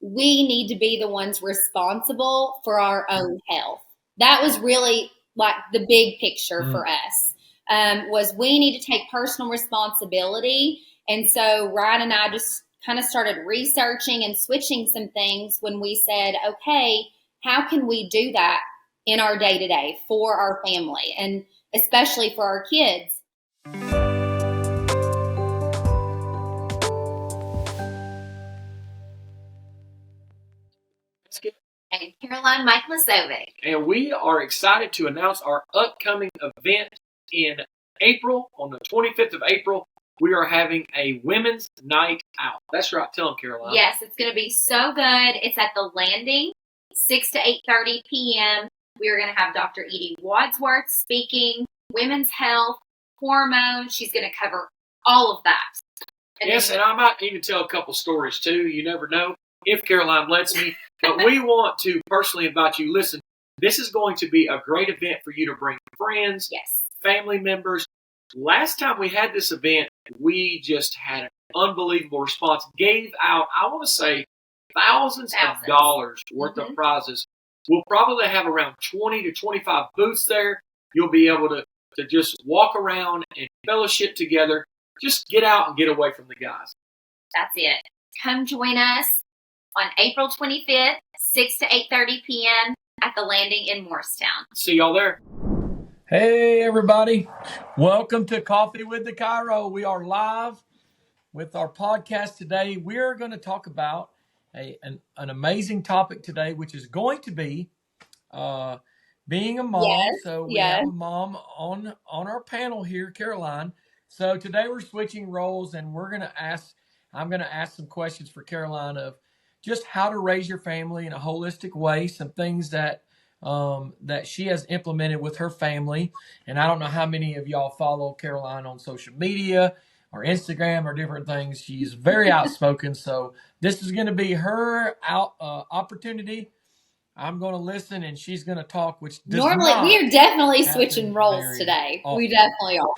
we need to be the ones responsible for our own health. That was really like the big picture for us, was we need to take personal responsibility. And so Ryan and I just kind of started researching and switching some things when we said, okay, how can we do that in our day-to-day for our family and especially for our kids? And Caroline Miklosovic. And we are excited to announce our upcoming event in April. On the 25th of April, we are having a women's night out. That's right. Tell them, Caroline. Yes, it's going to be so good. It's at the Landing, 6 to 8:30 p.m. We are going to have Dr. Edie Wadsworth speaking, women's health, hormones. She's going to cover all of that. And I might even tell a couple stories too. You never know, if Caroline lets me. But we want to personally invite you. Listen, this is going to be a great event for you to bring friends, family members. Last time we had this event, we just had an unbelievable response. Gave out, I want to say, thousands of dollars worth of prizes. We'll probably have around 20 to 25 booths there. You'll be able to just walk around and fellowship together. Just get out and get away from the guys. That's it. Come join us on April 25th, 6 to 8:30 p.m. at the Landing in Morristown. See y'all there. Hey, everybody. Welcome to Coffee with the Chiro. We are live with our podcast today. We're going to talk about an amazing topic today, which is going to be being a mom. So we have a mom on our panel here, Caroline. So today we're switching roles, and I'm going to ask some questions for Caroline of just how to raise your family in a holistic way, some things that she has implemented with her family. And I don't know how many of y'all follow Caroline on social media or Instagram or different things. She's very outspoken. So this is going to be her opportunity. I'm going to listen and she's going to talk, which normally we are definitely switching roles today. Often. We definitely are.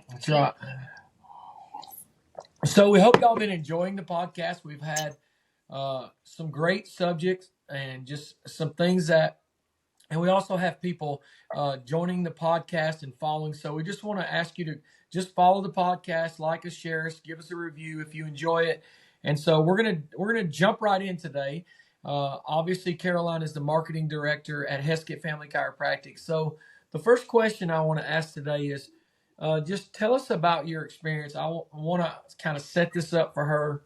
That's right. So we hope y'all been enjoying the podcast. We've had some great subjects and just some things and we also have people joining the podcast and following. So we just want to ask you to just follow the podcast, like us, share us, give us a review if you enjoy it. And so we're gonna jump right in today. Obviously, Caroline is the marketing director at Heskett Family Chiropractic. So the first question I want to ask today is, just tell us about your experience. I want to kind of set this up for her.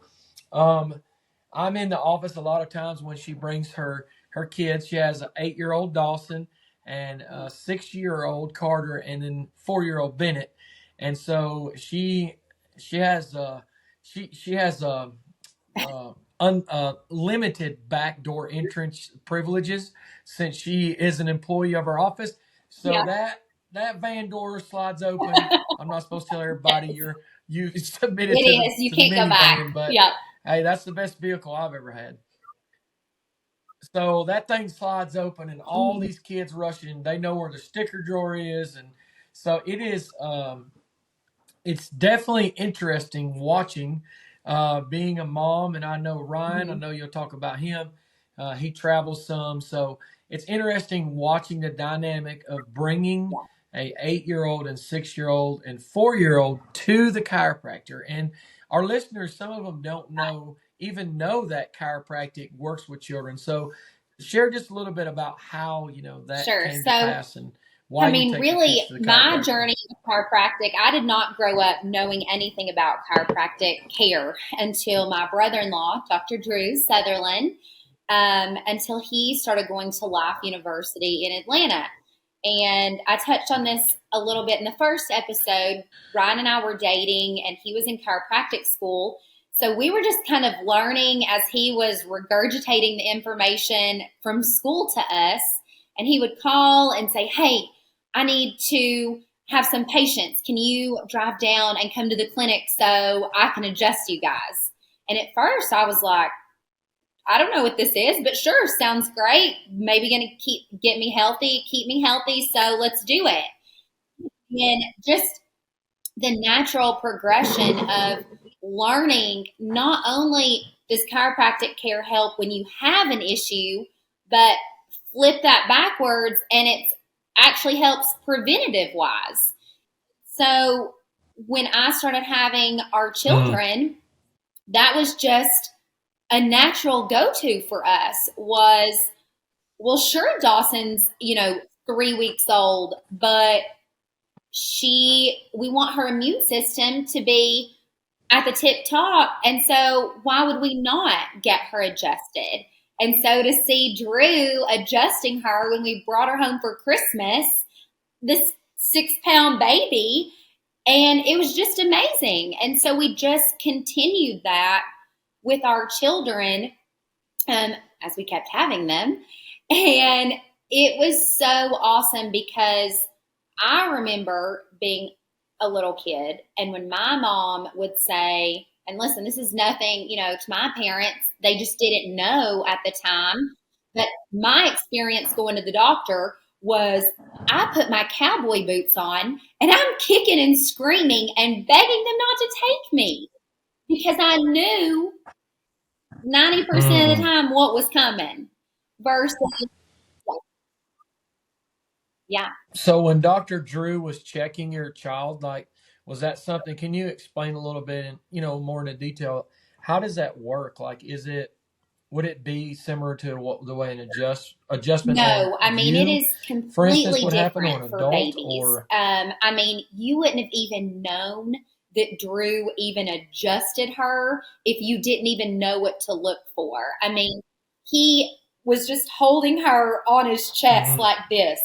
I'm in the office a lot of times when she brings her kids. She has an 8-year-old Dawson and a 6-year-old Carter and then 4-year-old Bennett. And so she has limited backdoor entrance privileges since she is an employee of our office. So that van door slides open. I'm not supposed to tell everybody you submitted it to is. You can't go back. But hey, that's the best vehicle I've ever had. So that thing slides open and all these kids rush in. They know where the sticker drawer is. And so it is, it's definitely interesting watching being a mom. And I know Ryan, I know you'll talk about him. He travels some. So it's interesting watching the dynamic of bringing a 8-year-old and 6-year-old and 4-year-old to the chiropractor. And our listeners, some of them don't know that chiropractic works with children. So share just a little bit about how, that came to pass and why. Really, my journey with chiropractic, I did not grow up knowing anything about chiropractic care until my brother-in-law, Dr. Drew Sutherland, until he started going to Life University in Atlanta. And I touched on this a little bit in the first episode. Ryan and I were dating, and he was in chiropractic school. So we were just kind of learning as he was regurgitating the information from school to us. And he would call and say, hey, I need to have some patients. Can you drive down and come to the clinic so I can adjust you guys? And at first I was like, I don't know what this is, but sure, sounds great. Maybe going to keep me healthy. So let's do it. And just the natural progression of learning not only does chiropractic care help when you have an issue, but flip that backwards and it actually helps preventative wise. So when I started having our children, that was just a natural go-to for us was, well, sure, Dawson's, 3 weeks old, but we want her immune system to be at the tip top. And so why would we not get her adjusted? And so to see Drew adjusting her when we brought her home for Christmas, this 6-pound baby, and it was just amazing. And so we just continued that with our children as we kept having them. And it was so awesome because I remember being a little kid, and when my mom would say, and listen, this is nothing, to my parents, they just didn't know at the time, but my experience going to the doctor was I put my cowboy boots on and I'm kicking and screaming and begging them not to take me because I knew 90% of the time what was coming versus, yeah. So when Dr. Drew was checking your child, was that something, can you explain a little bit and, more into detail, how does that work? Would it be similar to the way an adjustment? No, it is completely different for babies. Or? You wouldn't have even known that Drew even adjusted her if you didn't even know what to look for. He was just holding her on his chest like this,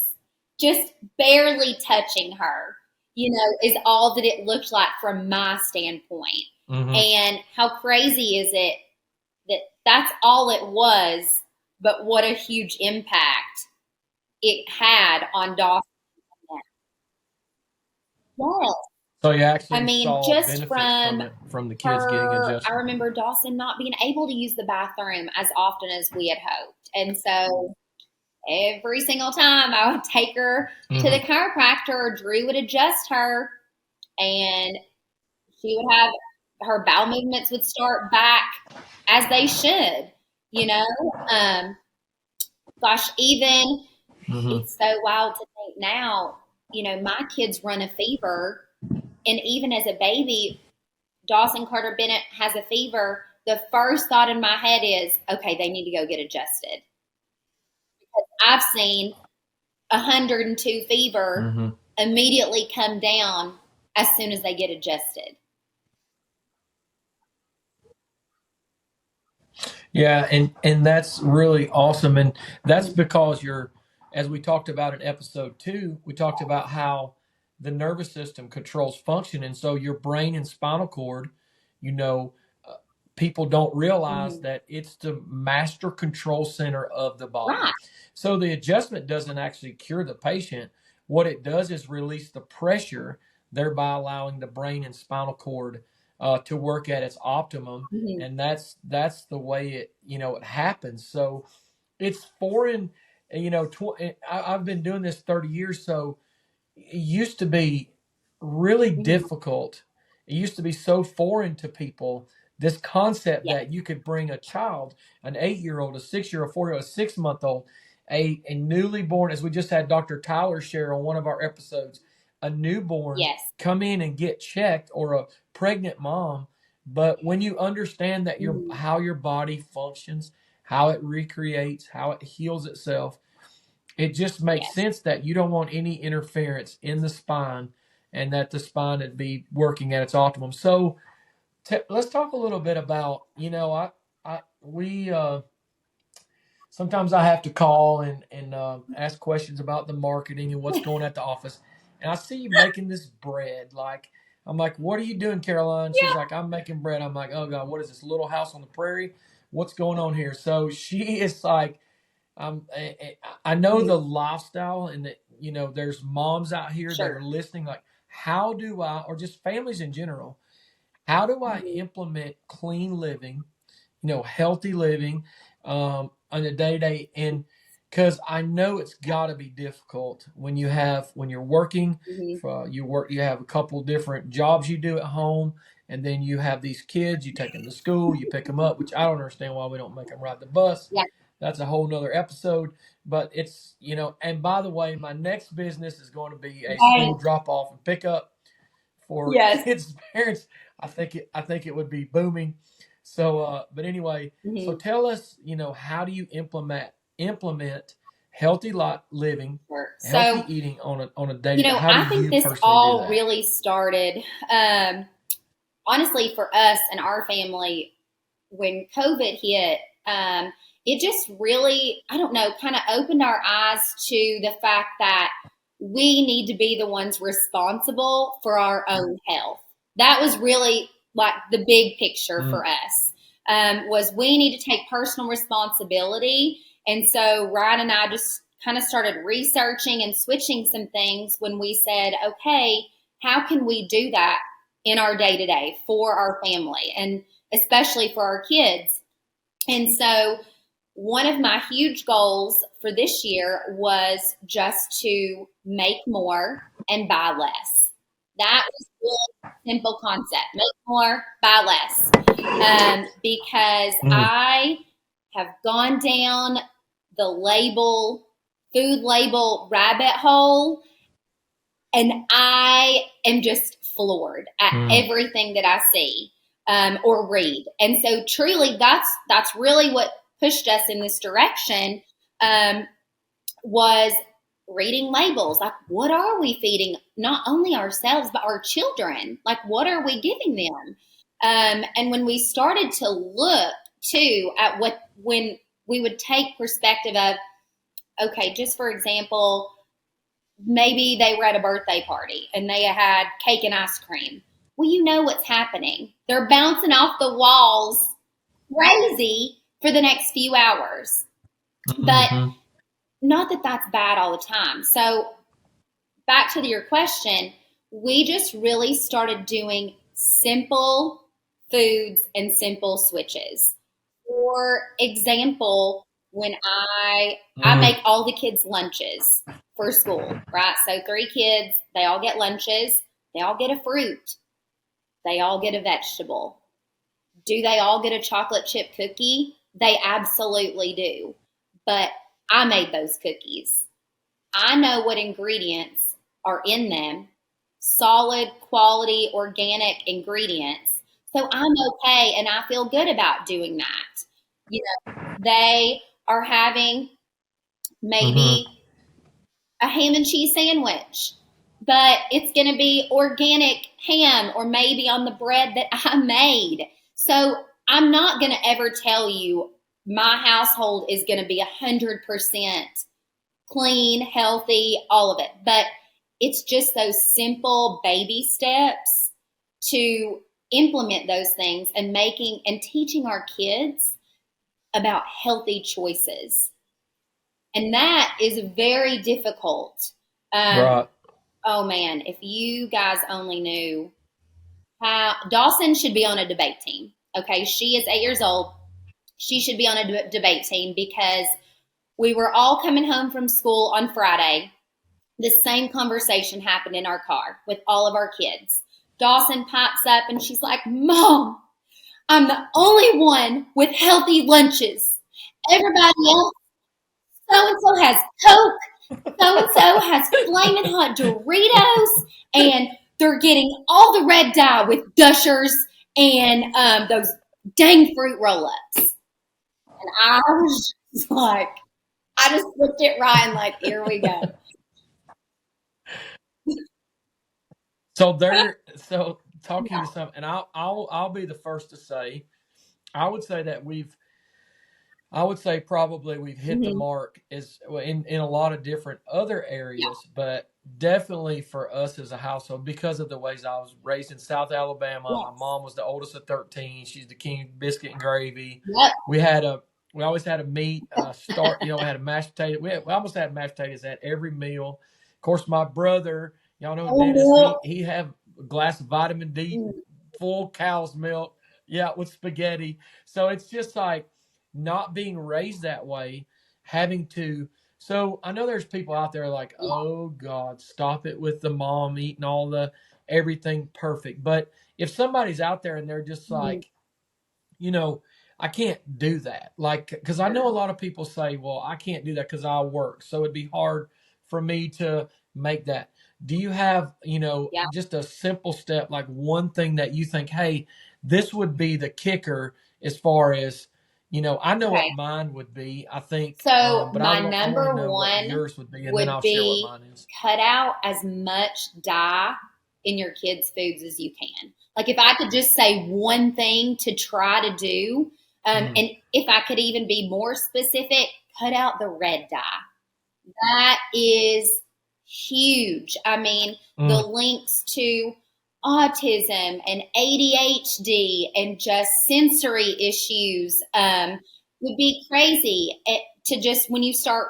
just barely touching her, is all that it looked like from my standpoint. And how crazy is it that that's all it was, but what a huge impact it had on Dawson. Yes. So you actually saw just from the kids getting adjusted. I remember Dawson not being able to use the bathroom as often as we had hoped. And so every single time I would take her to the chiropractor, Drew would adjust her, and she would have her bowel movements would start back as they should, gosh, even it's so wild to think now, my kids run a fever, and even as a baby, Dawson Carter Bennett has a fever. The first thought in my head is, okay, they need to go get adjusted. Because I've seen 102 fever immediately come down as soon as they get adjusted. Yeah, and that's really awesome. And that's because as we talked about in episode 2, we talked about how the nervous system controls function. And so your brain and spinal cord, people don't realize that it's the master control center of the body. Right. So the adjustment doesn't actually cure the patient. What it does is release the pressure, thereby allowing the brain and spinal cord to work at its optimum. And that's the way it happens. So it's foreign, I've been doing this 30 years. So it used to be really difficult. It used to be so foreign to people, this concept that you could bring a child, an 8-year-old, a 6-year-old, a 4-year-old, a 6-month-old, a newly born, as we just had Dr. Tyler share on one of our episodes, a newborn come in and get checked, or a pregnant mom. But when you understand that how your body functions, how it recreates, how it heals itself, it just makes sense that you don't want any interference in the spine, and that the spine would be working at its optimum. So let's talk a little bit about, we sometimes I have to call and ask questions about the marketing and what's going at the office. And I see you making this bread. I'm like, what are you doing, Caroline? She's like, I'm making bread. I'm like, oh God, what is this, Little House on the Prairie? What's going on here? So she is like, I know the lifestyle, and that, there's moms out here that are listening. Like, how do I, or just families in general, how do I implement clean living, healthy living, on a day-to-day? And because I know it's got to be difficult when you're working, you have a couple different jobs you do at home, and then you have these kids, you take them to school, you pick them up, which I don't understand why we don't make them ride the bus. Yeah. That's a whole nother episode. But it's, and by the way, my next business is going to be a school drop off and pick up for kids' parents. I think it would be booming. So, but anyway, so tell us, how do you implement healthy living, healthy eating on a day? I think this all really started, honestly, for us and our family when COVID hit. It just really, I don't know, kind of opened our eyes to the fact that we need to be the ones responsible for our own health. That was really like the big picture for us, was we need to take personal responsibility. And so Ryan and I just kind of started researching and switching some things when we said, okay, how can we do that in our day-to-day for our family and especially for our kids? And so one of my huge goals for this year was just to make more and buy less. That was a really simple concept. Make more, buy less. Because I have gone down the food label rabbit hole, and I am just floored at everything that I see or read. And so truly that's really what pushed us in this direction, was reading labels. Like, what are we feeding not only ourselves, but our children? Like, what are we giving them? And when we started to look too at when we would take perspective of, okay, just for example, maybe they were at a birthday party and they had cake and ice cream. Well, you know what's happening. They're bouncing off the walls crazy for the next few hours. But not that that's bad all the time. So back to your question, we just really started doing simple foods and simple switches. For example, when I make all the kids lunches for school, right? So 3 kids, they all get lunches. They all get a fruit. They all get a vegetable. Do they all get a chocolate chip cookie? They absolutely do. But I made those cookies. I know what ingredients are in them, solid, quality, organic ingredients. So I'm okay, and I feel good about doing that. They are having maybe a ham and cheese sandwich, but it's going to be organic ham or maybe on the bread that I made. So I'm not going to ever tell you my household is going to be 100% clean, healthy, all of it. But it's just those simple baby steps to implement those things and teaching our kids about healthy choices. And that is very difficult. Right. Oh man, if you guys only knew how Dawson should be on a debate team. Okay, she is 8 years old. She should be on a debate team because we were all coming home from school on Friday. The same conversation happened in our car with all of our kids. Dawson pipes up and she's like, Mom, I'm the only one with healthy lunches. Everybody else, so-and-so has Coke, so-and-so has Flamin' Hot Doritos, and they're getting all the red dye with Gushers and those dang fruit roll-ups. And I was just like, I just looked at Ryan like, here we go. So talking to some, and I'll be the first to say, I would say probably we've hit the mark in a lot of different other areas, but definitely for us as a household, because of the ways I was raised in South Alabama. My mom was the oldest of 13. She's the king of biscuit and gravy. We always had a meat had a mashed potato. We almost had mashed potatoes at every meal. Of course, my brother, y'all know Dennis, he had a glass of vitamin D, full cow's milk, with spaghetti. So it's just like not being raised that way, having to. So I know there's people out there like, oh God, stop it with the mom eating all the. everything perfect. But if somebody's out there and they're just like, I can't do that. Like, because I know a lot of people say, well, I can't do that because I work. So it'd be hard for me to make that. Do you have, just a simple step, like one thing that you think, hey, this would be the kicker as far as, I know what mine would be, I think. So but my I want to number know what one yours would be, and then would I'll share what be mine is. cut out as much dye in your kids' foods as you can. Like if I could just say one thing to try to do, and if I could even be more specific, cut out the red dye. That is huge. I mean, the links to autism and ADHD and just sensory issues would be crazy to just when you start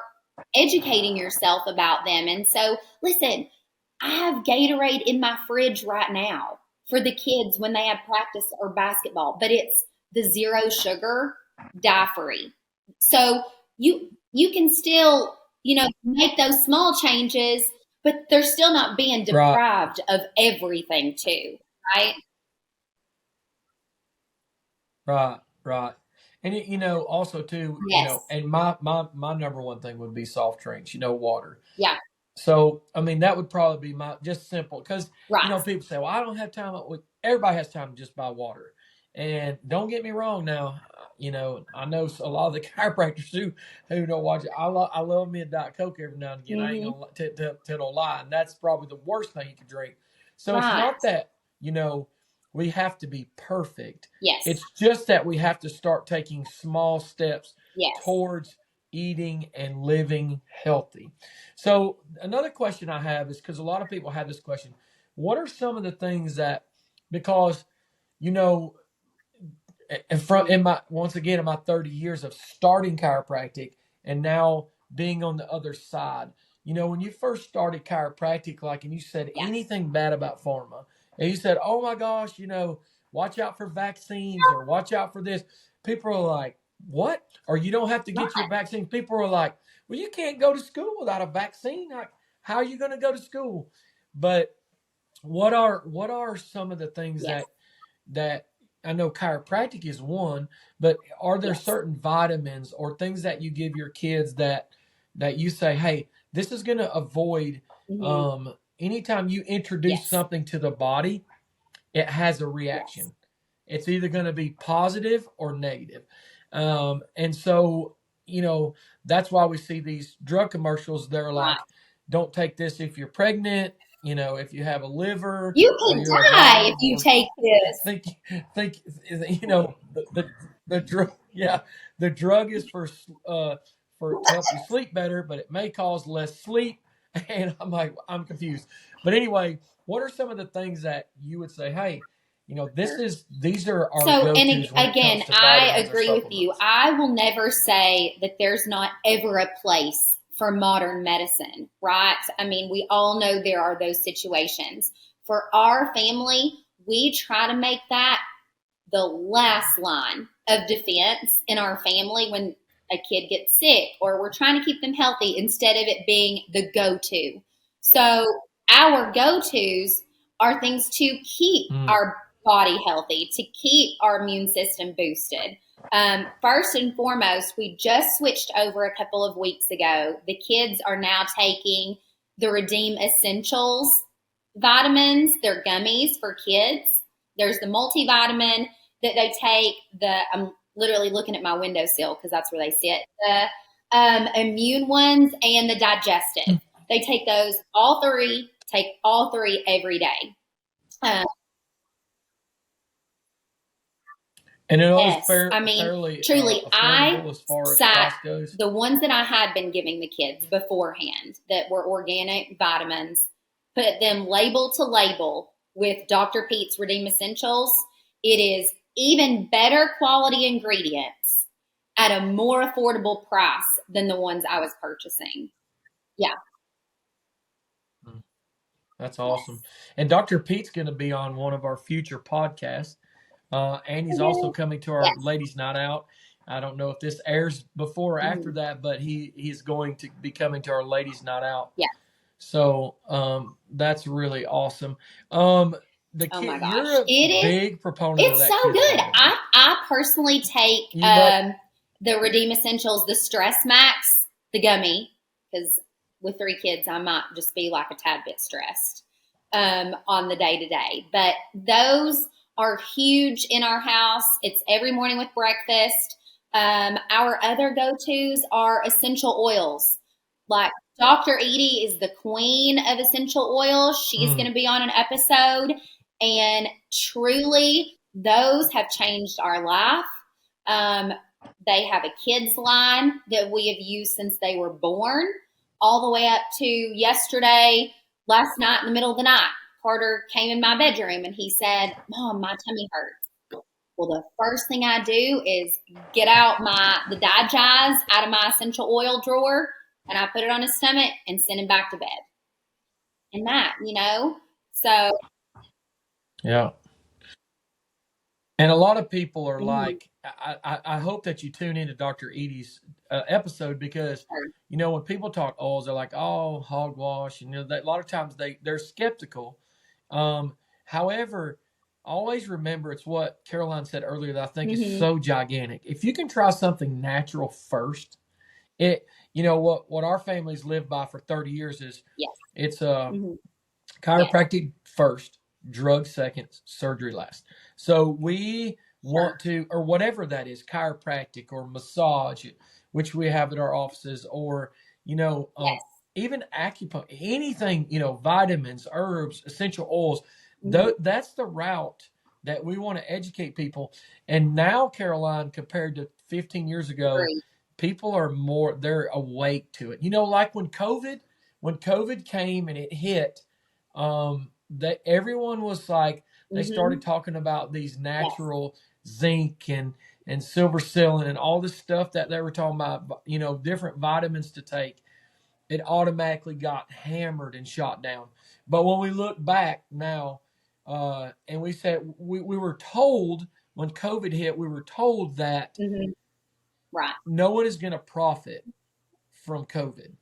educating yourself about them. And so, listen, I have Gatorade in my fridge right now for the kids when they have practice or basketball, but it's the zero sugar, dye free. So you can still, make those small changes, but they're still not being deprived of everything too, right? Right. And also too, and my number one thing would be soft drinks, water. Yeah. So, I mean, that would probably be my just simple because, right. People say, well, I don't have time. Everybody has time to just buy water. And don't get me wrong now, I know a lot of the chiropractors who don't watch it. I love me a Diet Coke every now and again. I ain't going to tell no lie. And that's probably the worst thing you can drink. So it's not that, we have to be perfect. Yes. It's just that we have to start taking small steps yes. towards eating and living healthy. So another question I have is, because a lot of people have this question, what are some of the things that, because, in my 30 years of starting chiropractic and now being on the other side, when you first started chiropractic, and you said anything bad about pharma, and you said, oh my gosh, watch out for vaccines or watch out for this, people are like, what? Or you don't have to get your vaccine. People are like, well, you can't go to school without a vaccine. How are you going to go to school? But what are some of the things that I know chiropractic is one, but are there certain vitamins or things that you give your kids that you say, hey, this is going to avoid anytime you introduce something to the body, it has a reaction. It's either going to be positive or negative. And so, that's why we see these drug commercials. They're like, don't take this if you're pregnant, if you have a liver. You can die if you take this. Think, the drug, the drug is for to help you sleep better, but it may cause less sleep. And I'm like, I'm confused. But anyway, what are some of the things that you would say, hey, these are our so, go-tos and again, I agree with you. I will never say that there's not ever a place for modern medicine, right? I mean, we all know there are those situations. For our family, we try to make that the last line of defense in our family when a kid gets sick, or we're trying to keep them healthy instead of it being the go-to. So our go-tos are things to keep our body healthy, to keep our immune system boosted. First and foremost, we just switched over a couple of weeks ago. The kids are now taking the Redeem Essentials vitamins. They're gummies for kids. There's the multivitamin that they take. I'm literally looking at my windowsill because that's where they sit. The immune ones and the digestive. They take those all three. Take all three every day. And it was fairly truly, as far as cost goes. The ones that I had been giving the kids beforehand that were organic vitamins, put them label to label with Dr. Pete's Redeem Essentials. It is even better quality ingredients at a more affordable price than the ones I was purchasing. Yeah. That's awesome. And Dr. Pete's going to be on one of our future podcasts. And he's also coming to our Ladies Night Out. I don't know if this airs before or after that, but he's going to be coming to our Ladies Night Out. Yeah. So that's really awesome. Oh my gosh. You're a big proponent of It's that. so Kids good. Line. I personally take the Redeem Essentials, the Stress Max, the gummy, because with 3 kids, I might just be like a tad bit stressed on the day to day. But those are huge in our house. It's every morning with breakfast. Our other go-tos are essential oils. Like Dr. Edie is the queen of essential oils. She's going to be on an episode. And truly, those have changed our life. They have a kids line that we have used since they were born, all the way up to yesterday, last night in the middle of the night. Carter came in my bedroom and he said, "Mom, my tummy hurts." Well, the first thing I do is get out the Digest out of my essential oil drawer, and I put it on his stomach and send him back to bed. And that, so. Yeah. And a lot of people are like, I hope that you tune into Dr. Edie's episode, because, when people talk oils, they're like, oh, hogwash. A lot of times they're skeptical. However, always remember, it's what Caroline said earlier that I think is so gigantic. If you can try something natural first, what our families lived by for 30 years is it's chiropractic first, drug second, surgery last. So we want to, or whatever that is, chiropractic or massage, which we have at our offices, or even acupuncture, anything, vitamins, herbs, essential oils. That's the route that we want to educate people. And now, Caroline, compared to 15 years ago, people are they're awake to it. Like when COVID came and it hit, that everyone was like, they started talking about these natural zinc and silver psyllin and all this stuff that they were talking about, different vitamins to take. It automatically got hammered and shot down. But when we look back now, and we said, we were told when COVID hit, we were told that no one is going to profit from COVID.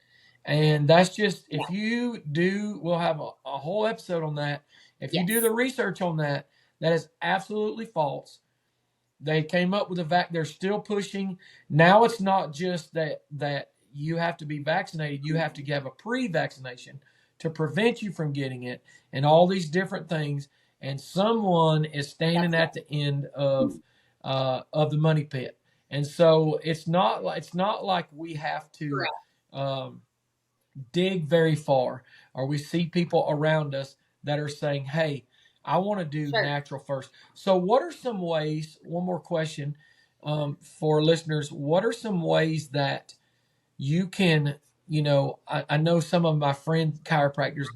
And that's just, if you do, we'll have a whole episode on that. If you do the research on that, that is absolutely false. They came up with they're still pushing. Now it's not just that you have to be vaccinated. You have to have a pre-vaccination to prevent you from getting it, and all these different things. And someone is standing at the end of the money pit. And so it's not like we have to dig very far, or we see people around us that are saying, hey, I want to do natural first. So what are some ways, one more question for listeners, what are some ways that you can, I know some of my friend chiropractors,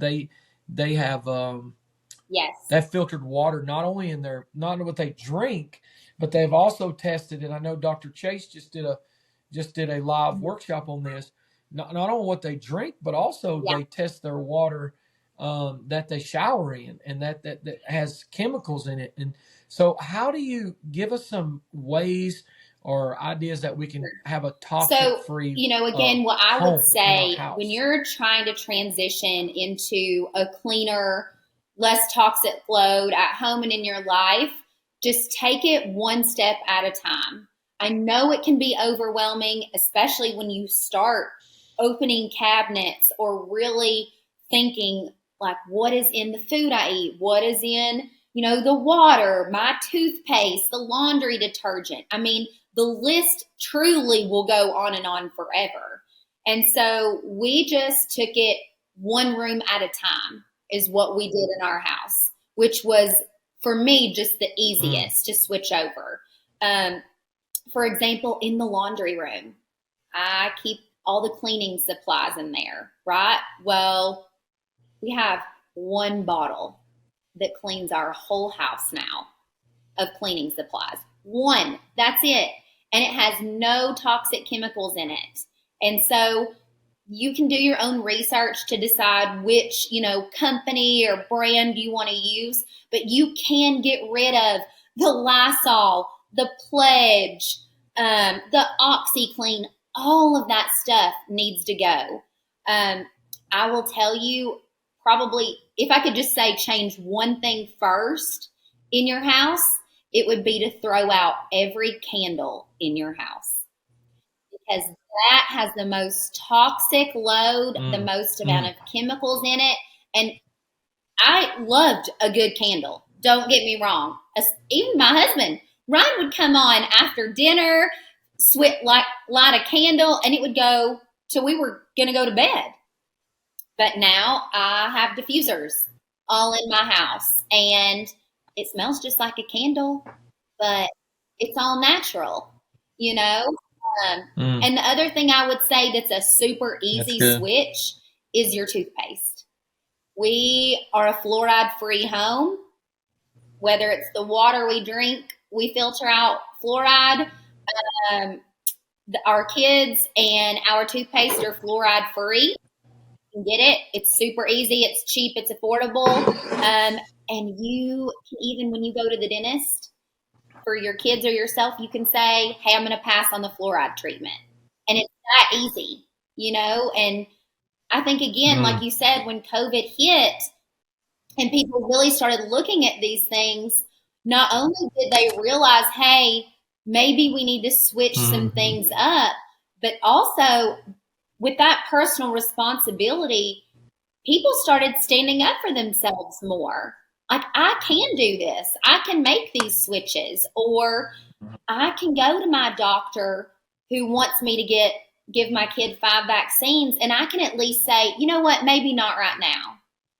they have that filtered water, not only not what they drink, but they've also tested, and I know Dr. Chase just did a live workshop on this, not on what they drink, but also they test their water that they shower in, and that has chemicals in it. And so how do you give us some ways or ideas that we can have a toxic-free again, what I would say, when you're trying to transition into a cleaner, less toxic load at home and in your life, just take it one step at a time. I know it can be overwhelming, especially when you start opening cabinets or really thinking, like, what is in the food I eat? What is in, the water, my toothpaste, the laundry detergent? I mean, the list truly will go on and on forever. And so we just took it one room at a time is what we did in our house, which was, for me, just the easiest to switch over. For example, in the laundry room, I keep all the cleaning supplies in there, right? Well, we have one bottle that cleans our whole house now of cleaning supplies. One, that's it. And it has no toxic chemicals in it. And so you can do your own research to decide which, company or brand you want to use, but you can get rid of the Lysol, the Pledge, the OxyClean. All of that stuff needs to go. I will tell you, probably, if I could just say change one thing first in your house, it would be to throw out every candle in your house, because that has the most toxic load, the most amount of chemicals in it. And I loved a good candle. Don't get me wrong. Even my husband, Ryan, would come on after dinner, light a candle, and it would go till we were going to go to bed. But now I have diffusers all in my house, and it smells just like a candle, but it's all natural, you know? And the other thing I would say that's a super easy switch is your toothpaste. We are a fluoride-free home. Whether it's the water we drink, we filter out fluoride. Our kids and our toothpaste are fluoride-free. You can get it. It's super easy. It's cheap. It's affordable. And you can, even when you go to the dentist for your kids or yourself, you can say, hey, I'm going to pass on the fluoride treatment. And it's that easy, you know? And I think, again, like you said, when COVID hit and people really started looking at these things, not only did they realize, hey, maybe we need to switch some things up, but also with that personal responsibility, people started standing up for themselves more. Like, I can do this. I can make these switches, or I can go to my doctor who wants me to give my kid 5 vaccines, and I can at least say, you know what, maybe not right now.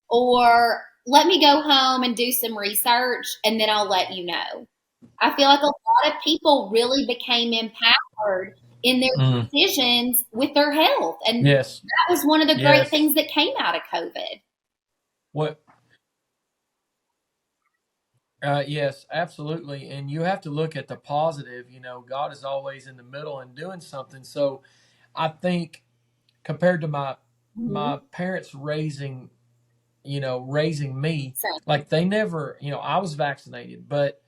Or let me go home and do some research, and then I'll let you know. I feel like a lot of people really became empowered in their decisions with their health. And that was one of the great things that came out of COVID. What? Yes, absolutely. And you have to look at the positive. You know, God is always in the middle and doing something. So I think compared to my parents raising me, like they never, I was vaccinated, but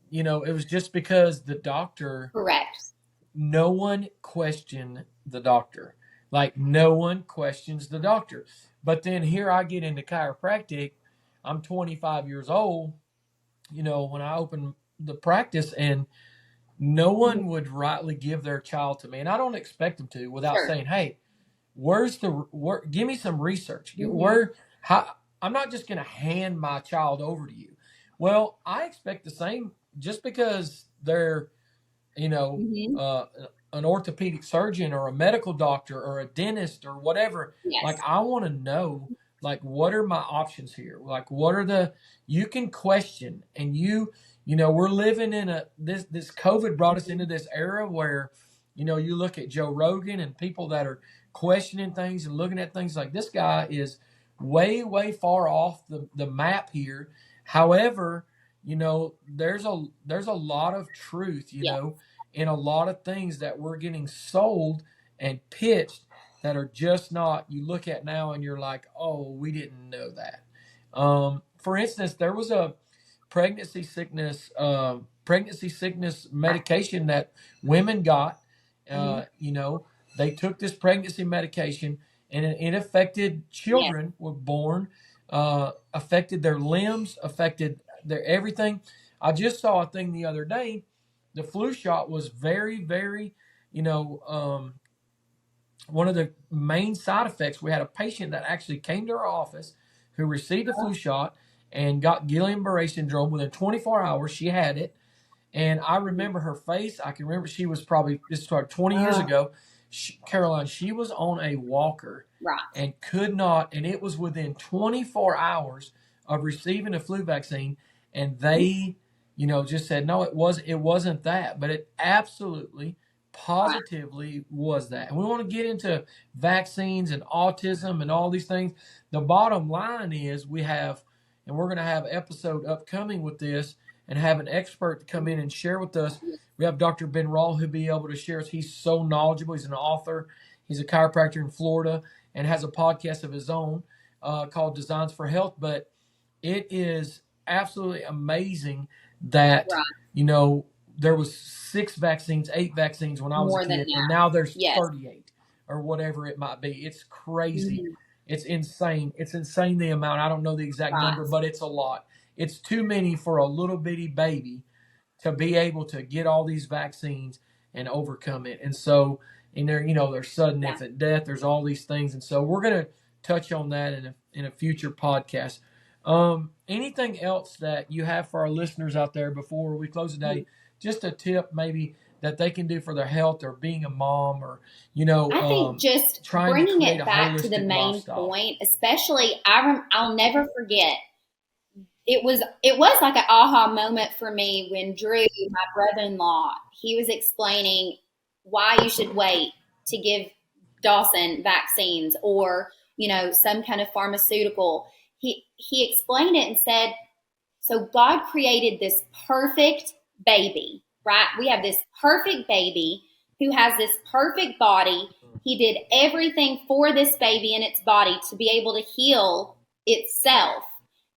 it was just because the doctor. Correct. No one questioned the doctor. Like, no one questions the doctor. But then here I get into chiropractic. I'm 25 years old, when I opened the practice, and no one would rightly give their child to me. And I don't expect them to without saying, hey, give me some research. I'm not just going to hand my child over to you. Well, I expect the same just because they're an orthopedic surgeon or a medical doctor or a dentist or whatever. Yes. Like, I want to know, like, what are my options here? Like, what are you can question, and we're living in this COVID brought us into this era where, you look at Joe Rogan and people that are questioning things and looking at things like, this guy is way, way far off the map here. However, there's a lot of truth, in a lot of things that we're getting sold and pitched that are just not, you look at now and you're like, oh, we didn't know that. For instance, there was a pregnancy sickness medication that women got. They took this pregnancy medication, and it affected children were born, affected their limbs, affected their everything. I just saw a thing the other day. The flu shot was very, very, one of the main side effects. We had a patient that actually came to our office who received the flu shot and got Guillain-Barré syndrome. Within 24 hours, she had it. And I remember her face. I can remember she was this started 20 years ago. Caroline, she was on a walker and could not, and it was within 24 hours of receiving a flu vaccine, and they, just said, no, it wasn't that, but it absolutely, positively was that. And we want to get into vaccines and autism and all these things. The bottom line is we're going to have episode upcoming with this, and have an expert to come in and share with us. We have Dr. Ben Rawl, who'll be able to share us. He's so knowledgeable. He's an author. He's a chiropractor in Florida and has a podcast of his own called Designs for Health. But it is absolutely amazing that, there was 8 vaccines when I was a kid, and now there's 38 or whatever it might be. It's crazy. It's insane. It's insane the amount. I don't know the exact number, but it's a lot. It's too many for a little bitty baby to be able to get all these vaccines and overcome it. And so, and there, there's sudden infant death. There's all these things, and so we're going to touch on that in a future podcast. Anything else that you have for our listeners out there before we close today? Just a tip, maybe that they can do for their health or being a mom, or I think just bringing it back to the main lifestyle. Point, especially I'll never forget. It was like an aha moment for me when Drew, my brother-in-law, he was explaining why you should wait to give Dawson vaccines or some kind of pharmaceutical. He explained it and said, so God created this perfect baby, right? We have this perfect baby who has this perfect body. He did everything for this baby in its body to be able to heal itself.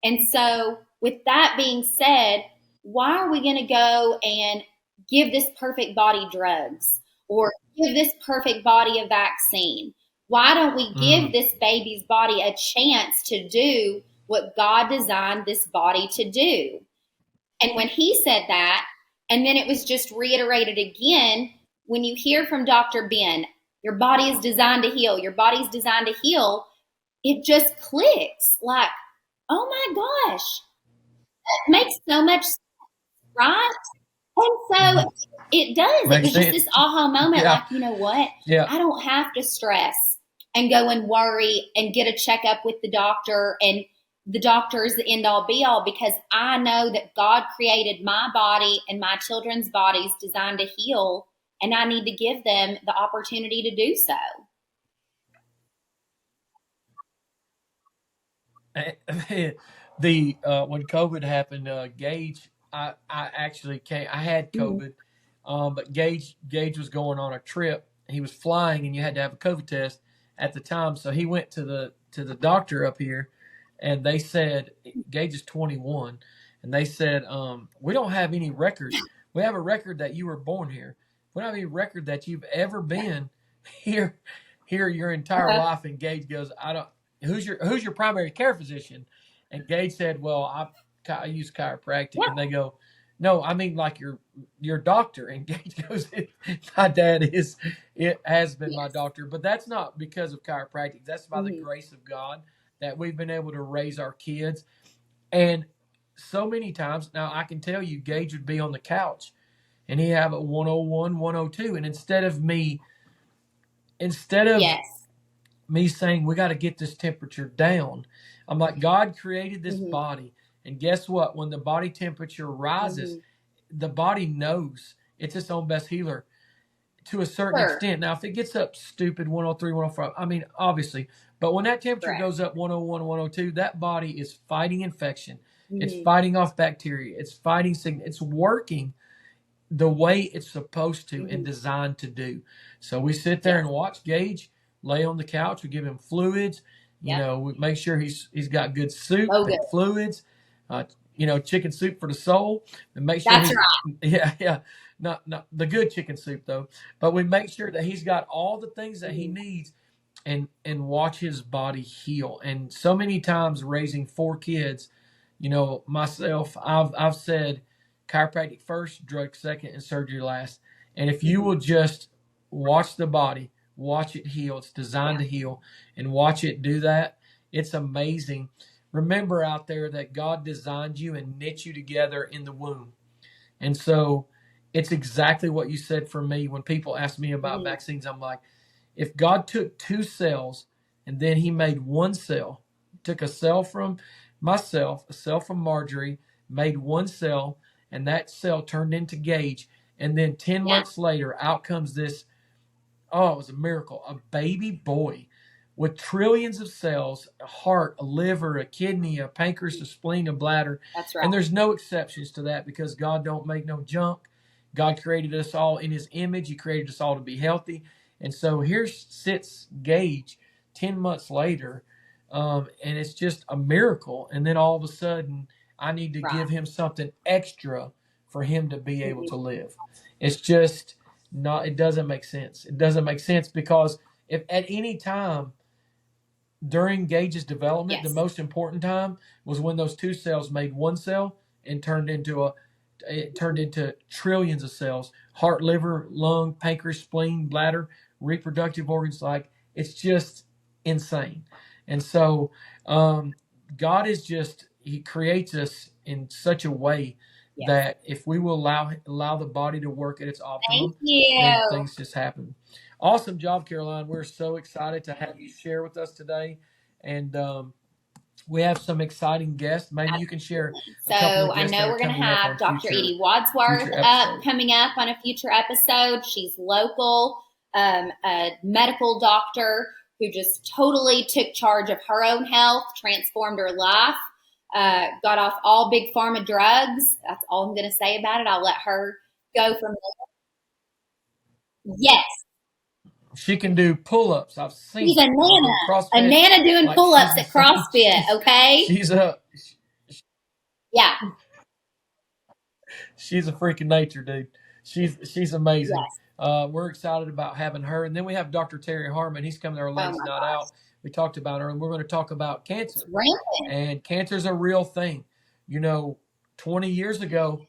And so with that being said, why are we going to go and give this perfect body drugs or give this perfect body a vaccine? Why don't we give this baby's body a chance to do what God designed this body to do? And when he said that, and then it was just reiterated again, when you hear from Dr. Ben, your body is designed to heal, your body's designed to heal, it just clicks like, oh my gosh, that makes so much sense, right? And so it does. It was just this aha moment, like, you know what? I don't have to stress and go and worry and get a checkup with the doctor, and the doctor is the end all be all, because I know that God created my body and my children's bodies designed to heal, and I need to give them the opportunity to do so. When COVID happened, Gage, I actually came. I had COVID, but Gage was going on a trip. He was flying, and you had to have a COVID test at the time. So he went to the doctor up here, and they said Gage is 21, and they said we don't have any record. We have a record that you were born here. We don't have any record that you've ever been here your entire life. And Gage goes, I don't. Who's your primary care physician? And Gage said, well, I use chiropractic. And they go, no, I mean like your doctor. And Gage goes, my dad has been my doctor, but that's not because of chiropractic. That's by the grace of God that we've been able to raise our kids. And so many times now I can tell you, Gage would be on the couch and he'd have a 101, 102. And instead of me saying, we got to get this temperature down, I'm like, God created this body. And guess what? When the body temperature rises, the body knows it's its own best healer to a certain extent. Now, if it gets up stupid 103, 105, I mean, obviously. But when that temperature goes up 101, 102, that body is fighting infection. It's fighting off bacteria. It's fighting sickness. It's working the way it's supposed to and designed to do. So we sit there and watch Gage lay on the couch. We give him fluids. You know, we make sure he's got good soup and fluids. Chicken soup for the soul. And make sure not the good chicken soup though. But we make sure that he's got all the things that he needs, and watch his body heal. And so many times raising 4 kids, myself, I've said chiropractic first, drug second, and surgery last. And if you will just watch the body, watch it heal. It's designed to heal, and watch it do that. It's amazing. Remember out there that God designed you and knit you together in the womb. And so it's exactly what you said for me. When people ask me about vaccines, I'm like, if God took 2 cells and then he made 1 cell, took a cell from myself, a cell from Marjorie, made 1 cell, and that cell turned into Gage, and then 10 months later, out comes this, it was a miracle, a baby boy with trillions of cells, a heart, a liver, a kidney, a pancreas, a spleen, a bladder. That's right. And there's no exceptions to that, because God don't make no junk. God created us all in his image. He created us all to be healthy. And so here sits Gage 10 months later, and it's just a miracle. And then all of a sudden, I need to give him something extra for him to be able to live. It's just it doesn't make sense. It doesn't make sense, because if at any time during Gage's development, Yes. the most important time was when those 2 cells made 1 cell and turned into trillions of cells: heart, liver, lung, pancreas, spleen, bladder, reproductive organs. Like, it's just insane. And so God is just, he creates us in such a way that if we will allow the body to work at its optimum, then things just happen. Awesome job, Caroline. We're so excited to have you share with us today. And we have some exciting guests. Maybe you can share a couple of guests. So I know we're going to have Dr. Edie Wadsworth coming up on a future episode. She's local, a medical doctor who just totally took charge of her own health, transformed her life, got off all big pharma drugs. That's all I'm going to say about it. I'll let her go from there. Yes. She can do pull-ups. I've seen. She's a nana doing like pull-ups at CrossFit. Okay. She's a freak of nature, dude. She's amazing. Yes. We're excited about having her. And then we have Dr. Terry Harmon. He's coming to our Ladies Night Out. We talked about her, and we're going to talk about cancer. And cancer is a real thing. 20 years ago,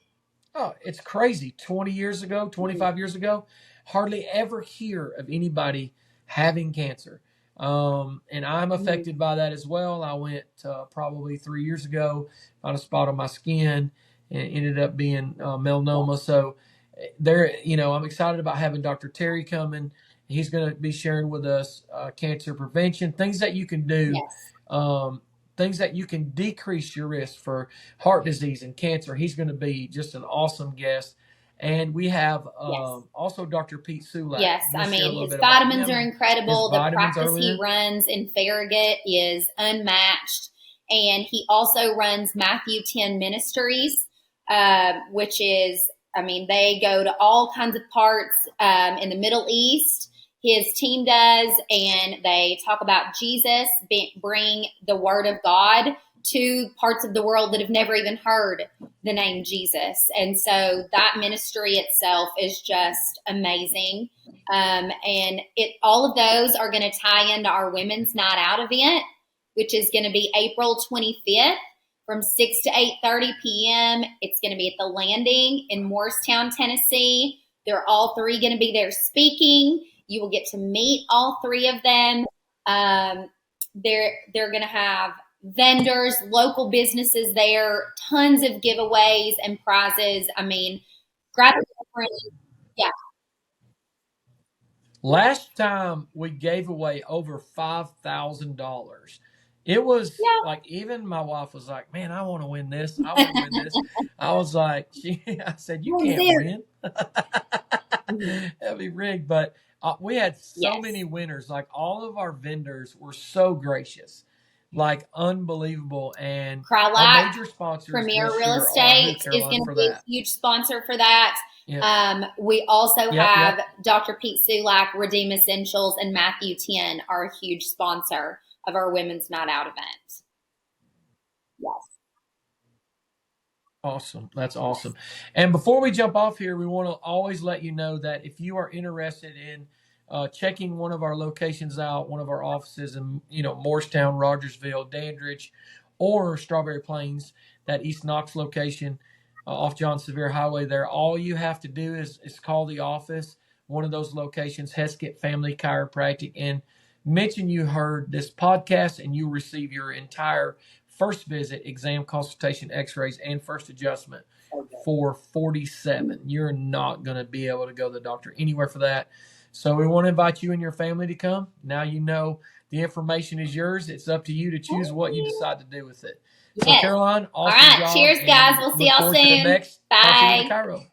it's crazy. 20 years ago, 25 years ago, hardly ever hear of anybody having cancer. And I'm affected by that as well. I went probably 3 years ago, found a spot on my skin, and ended up being melanoma. So I'm excited about having Dr. Terry coming. He's going to be sharing with us cancer prevention, things that you can do, things that you can decrease your risk for heart disease and cancer. He's going to be just an awesome guest. And we have also Dr. Pete Sulak. Yes, I mean, his vitamins are incredible. The practice he runs in Farragut is unmatched. And he also runs Matthew 10 Ministries, which is, they go to all kinds of parts in the Middle East. His team does, and they talk about Jesus, bring the word of God to parts of the world that have never even heard the name Jesus. And so that ministry itself is just amazing. And all of those are going to tie into our Women's Night Out event, which is going to be April 25th from 6 to 8:30 p.m. It's going to be at the Landing in Morristown, Tennessee. They're all three going to be there speaking. You will get to meet all three of them. They're going to have vendors, local businesses there, tons of giveaways and prizes. Grab a friend. Yeah. Last time we gave away over $5,000. It was like, even my wife was like, "Man, I want to win this. I want to win this." I was like, I said, "You can't win." That'd be rigged. But we had so many winners. Like, all of our vendors were so gracious, like unbelievable. And our major sponsors, Premier Real Estate, is going to be a huge sponsor for that. Yep. We also have Dr. Pete Sulak, Redeem Essentials, and Matthew 10 are a huge sponsor of our Women's Night Out event. Yes. Awesome. That's awesome. And before we jump off here, we want to always let you know that if you are interested in checking one of our locations out, one of our offices in, Morristown, Rogersville, Dandridge, or Strawberry Plains, that East Knox location off John Sevier Highway there, all you have to do is call the office, one of those locations, Heskett Family Chiropractic, and mention you heard this podcast, and you receive your entire first visit, exam, consultation, x-rays, and first adjustment for $47. You're not going to be able to go to the doctor anywhere for that. So we want to invite you and your family to come. Now you know the information is yours. It's up to you to choose what you decide to do with it. So Caroline, awesome job. Cheers, guys. We'll see y'all soon. Next Bye. Coffee with the Chiro.